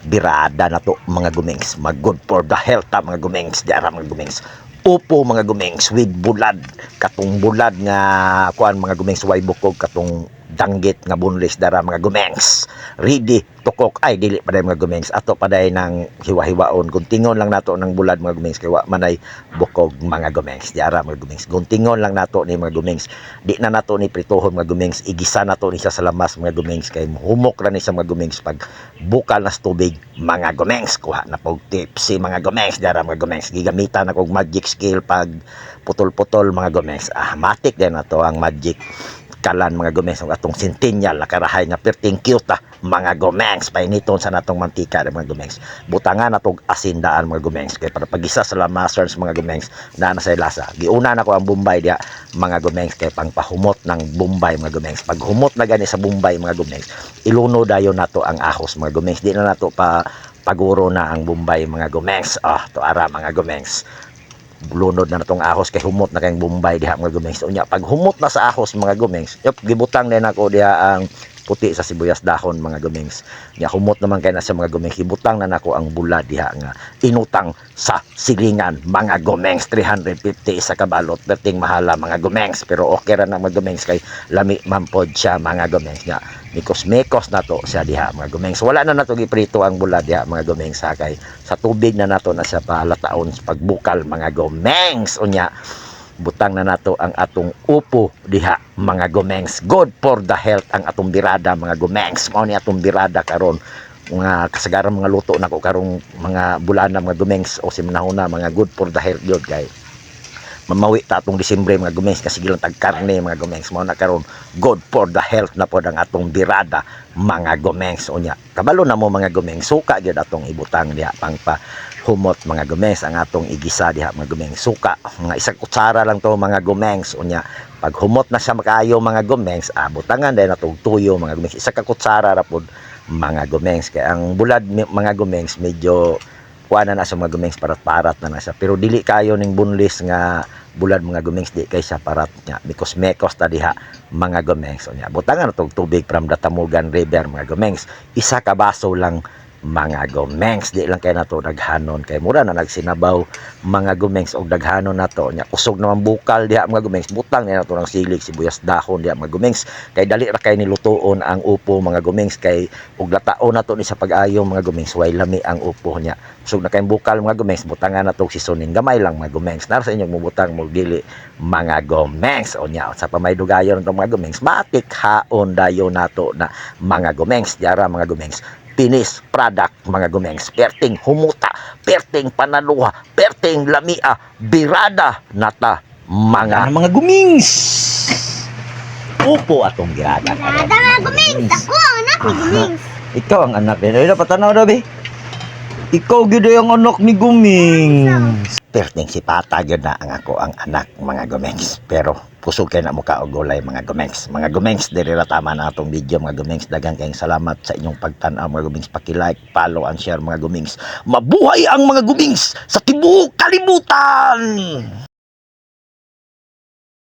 birada na to mga gumings, mag good for the health ta mga gumings, diara mga gumings. Upo mga gumings with bulad, katong bulad nga kuan mga gumings, way bukog katong danggit nga bunlis dara mga gumings, ready to cook. Ay dili pa mga gumings, ato paday nang hiwa-hiwaon, guntingon lang nato ng bulad mga gumings, kay wa manay bukog mga gumings, diara mga gumings, guntingon lang nato ni mga gumings, di na nato ni prituhon mga gumings, igisa nato ni sa lamas mga gumings, kay humok ra ni sa mga gumings pag bukal na sa tubig mga gumings. Kuha na pog tips si mga gumings, diara mga gumings, gigamitan ako magic skill pag putol-putol mga gumings. Matik din na to ang magic kalan mga gumings, ang atong centennial nakarahay nga perting cute mga gumings, painiton sa natong mantika mga gumings, butangan natong asindaan mga gumings, kay para pagisa sa lamasers mga gumings na sa lasa. Giuna na ko ang Bombay dia mga gumings, kay pangpahumot ng Bombay mga gumings. Pag humot na gani sa Bombay mga gumings, iluno dayon nato ang ahos mga gumings, di na nato pa paguro na ang Bombay mga gumings. To ara mga gumings, lunod na natong ahos, kay humot na kayong Bombay diha mga gumings. Unya pag humot na sa ahos mga gumings, gibutang din ako diha ang puti sa sibuyas dahon mga gumings. Nya humot naman kay na sa mga gumings, gibutang na nako ang bula diha nga inutang sa silingan mga gumings. 350 sa kabalot, perting mahala mga gumings, pero okay ra na mga gumings, kay lami man pod siya mga gumings. Nya mikos-mikos na to siya diha mga gumings. Wala na nato giprito ang bula diha mga gumings, kay sa tubig na nato na siya palataon sa pagbukal mga gumings. Unya butang na nato ang atong upo diha mga gumings. Good for the health ang atong birada mga gumings. Mao ni atong birada karon, mga kasagaran mga luto nako karong mga bulana mga gumings, o si manahuna mga good for the health yun, kay mamawi ta atong Disyembre mga gumings, kasi gilang tagkarne mga gumings. Mao na karon good for the health na pod ang atong birada mga gumings. Unya kabalo na mo mga gumings, suka gyud atong ibutang diha pang pa humot mga gumings, ang atong igisa diha mga gumings. Suka mga isang kutsara lang to mga gumings. Unya pag humot na siya makayo mga gumings, butangan din natong tuyo mga gumings, isa ka kutsara ra pod mga gumings. Kay ang bulad mga gumings medyo kuana na sa mga gumings, parat-parat na siya, pero dili kayo ning bunlis nga bulad mga gumings, di kay siya parat nya, because mekos ta diha mga gumings. Unya butangan natong tubig from the Tamugan River mga gumings, isa ka baso lang mga gumings, di lang kay nato daghanon, kay mura na nagsinabaw mga gumings, og daghanon nato nya kusog naman bukal diha mga gumings, butang ni nato ng silig, sibuyas dahon diha mga gumings, kay dali ra kay nilutoon ang upo mga gumings, kay og lataon nato ni sa pag-ayo mga gumings, way lami ang upo nya. Kusog na kay bukal mga gumings, butangan nato seasoning gamay lang mga gumings, nar sa inyong mubutang mo dili mga gumings. O nya sa pamaydugayon ng mga gumings, matik haon dayon nato na mga gumings, diara mga gumings, finished product mga gumings, perting humuta, perting panaluha, perting lamia, birada nata mga gumings. Upo atong birada Birada mga gumings, ako ang anak ni gumings. Ikaw ang anak ni Ida, patanaw daw be. Ikaw gyud ang anak ni gumings. Perting si Pata gyud na ang ako ang anak mga gumings, pero pusog kay na mukha og gulay mga gumings. Mga gumings, diri ra tama na atong video mga gumings. Daghang kayong salamat sa inyong pagtan-aw mga gumings. Paki-like, follow and share mga gumings. Mabuhay ang mga gumings sa tibuok kalibutan.